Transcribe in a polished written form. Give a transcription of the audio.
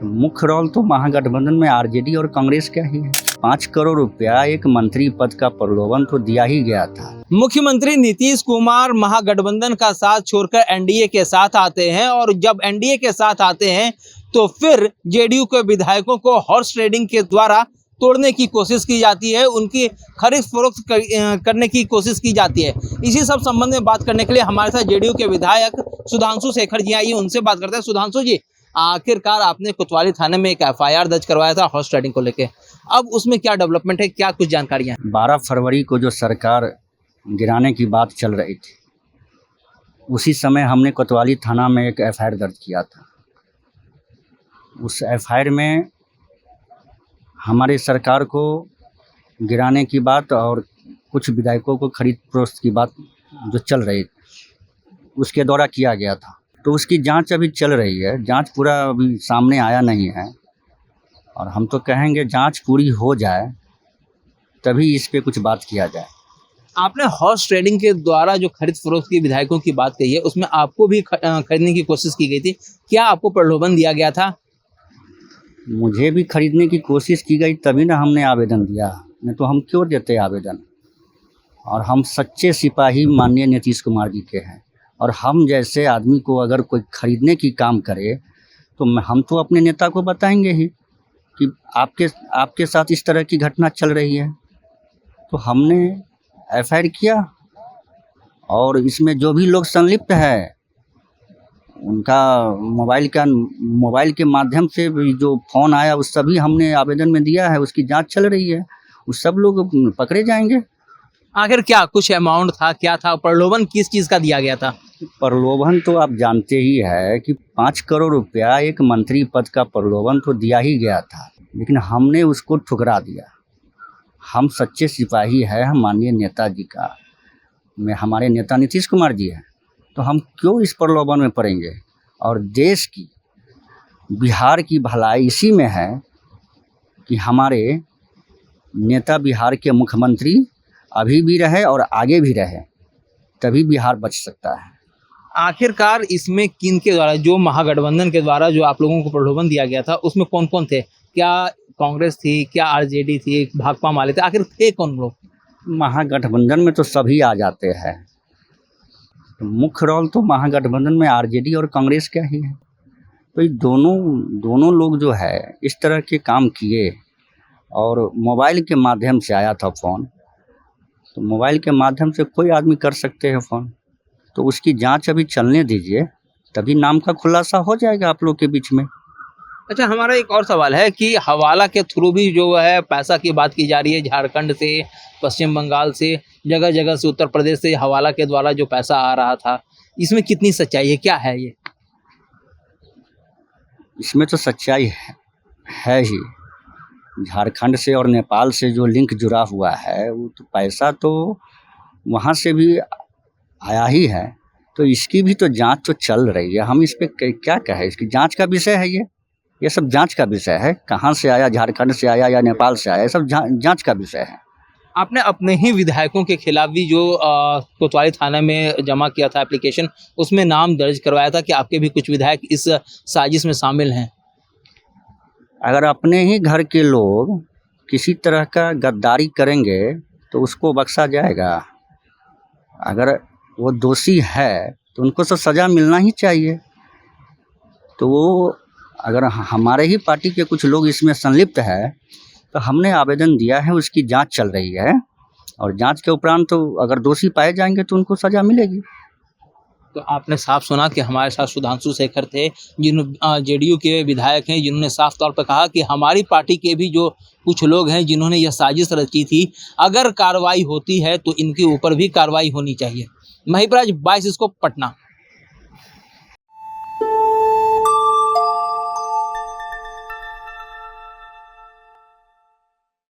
मुख्य रोल तो महागठबंधन में आरजेडी और कांग्रेस का ही है। 5 करोड़ रुपया एक मंत्री पद का प्रलोभन तो दिया ही गया था। मुख्यमंत्री नीतीश कुमार महागठबंधन का साथ छोड़कर एनडीए के साथ आते हैं और जब एनडीए के साथ आते हैं तो फिर जेडीयू के विधायकों को हॉर्स ट्रेडिंग के द्वारा तोड़ने की कोशिश की जाती है, उनकी खरीद फरोख्त करने की कोशिश की जाती है। इसी सब संबंध में बात करने के लिए हमारे साथ जेडीयू के विधायक सुधांशु शेखर जी आइए, उनसे बात करते हैं। सुधांशु जी, आखिरकार आपने कोतवाली थाने में एक एफआईआर दर्ज करवाया था हॉर्स ट्रेडिंग को लेके, अब उसमें क्या डेवलपमेंट है, क्या कुछ जानकारियां हैं? 12 फरवरी को जो सरकार गिराने की बात चल रही थी, उसी समय हमने कोतवाली थाना में एक एफआईआर दर्ज किया था। उस एफआईआर में हमारे सरकार को गिराने की बात और कुछ विधायकों को खरीद फरोख्त की बात जो चल रही उसके द्वारा किया गया था। तो उसकी जांच अभी चल रही है, जांच पूरा अभी सामने आया नहीं है और हम तो कहेंगे जांच पूरी हो जाए तभी इस पे कुछ बात किया जाए। आपने हॉर्स ट्रेडिंग के द्वारा जो खरीद फरोख्त की विधायकों की बात कही है, उसमें आपको भी खरीदने की कोशिश की गई थी, क्या आपको प्रलोभन दिया गया था? मुझे भी खरीदने की कोशिश की गई तभी ना हमने आवेदन दिया, नहीं तो हम क्यों देते आवेदन। और हम सच्चे सिपाही माननीय नीतीश कुमार जी के हैं और हम जैसे आदमी को अगर कोई खरीदने की काम करे तो हम तो अपने नेता को बताएंगे ही कि आपके साथ इस तरह की घटना चल रही है। तो हमने एफआईआर किया और इसमें जो भी लोग संलिप्त है उनका मोबाइल के माध्यम से भी जो फ़ोन आया उस सभी हमने आवेदन में दिया है, उसकी जांच चल रही है, उस सब लोग पकड़े जाएंगे। आखिर क्या कुछ अमाउंट था, क्या था, प्रलोभन किस चीज़ का दिया गया था? प्रलोभन तो आप जानते ही है कि 5 करोड़ रुपया एक मंत्री पद का प्रलोभन तो दिया ही गया था, लेकिन हमने उसको ठुकरा दिया। हम सच्चे सिपाही हैं, हम माननीय नेताजी का हमारे नेता नीतीश कुमार जी हैं, तो हम क्यों इस प्रलोभन में पड़ेंगे। और देश की, बिहार की भलाई इसी में है कि हमारे नेता बिहार के मुख्यमंत्री अभी भी रहे और आगे भी रहे, तभी बिहार बच सकता है। आखिरकार इसमें किन के द्वारा, जो महागठबंधन के द्वारा जो आप लोगों को प्रलोभन दिया गया था, उसमें कौन कौन थे? क्या कांग्रेस थी, क्या आरजेडी थी, भाकपा माले थे, आखिर थे कौन लोग? महागठबंधन में तो सभी आ जाते हैं। तो मुख्य रोल तो महागठबंधन में आरजेडी और कांग्रेस का ही है। तो ये दोनों लोग जो है इस तरह के काम किए और मोबाइल के माध्यम से आया था फ़ोन, तो मोबाइल के माध्यम से कोई आदमी कर सकते हैं फ़ोन, तो उसकी जांच अभी चलने दीजिए, तभी नाम का खुलासा हो जाएगा आप लोग के बीच में। अच्छा, हमारा एक और सवाल है कि हवाला के थ्रू भी जो है पैसा की बात की जा रही है, झारखंड से, पश्चिम बंगाल से, जगह जगह से, उत्तर प्रदेश से हवाला के द्वारा जो पैसा आ रहा था, इसमें कितनी सच्चाई है, क्या है ये? इसमें तो सच्चाई है ही। झारखंड से और नेपाल से जो लिंक जुड़ा हुआ है वो तो पैसा तो वहाँ से भी आया ही है, तो इसकी भी तो जांच तो चल रही है। हम इस पे क्या कहें, इसकी जांच का विषय है ये सब जांच का विषय है। कहाँ से आया, झारखंड से आया या नेपाल से आया, ये सब जांच का विषय है। आपने अपने ही विधायकों के खिलाफ भी जो कोतवाली थाना में जमा किया था एप्लीकेशन, उसमें नाम दर्ज करवाया था कि आपके भी कुछ विधायक इस साजिश में शामिल हैं। अगर अपने ही घर के लोग किसी तरह का गद्दारी करेंगे तो उसको बख्शा जाएगा। अगर वो दोषी है तो उनको तो सज़ा मिलना ही चाहिए। तो वो अगर हमारे ही पार्टी के कुछ लोग इसमें संलिप्त है तो हमने आवेदन दिया है, उसकी जांच चल रही है और जांच के उपरांत तो अगर दोषी पाए जाएंगे तो उनको सज़ा मिलेगी। तो आपने साफ सुना कि हमारे साथ सुधांशु शेखर थे, जेडीयू के विधायक हैं, जिन्होंने साफ तौर पर कहा कि हमारी पार्टी के भी जो कुछ लोग हैं जिन्होंने यह साजिश रची थी, अगर कार्रवाई होती है तो इनके ऊपर भी कार्रवाई होनी चाहिए। महिपराज 22 इसको पटना।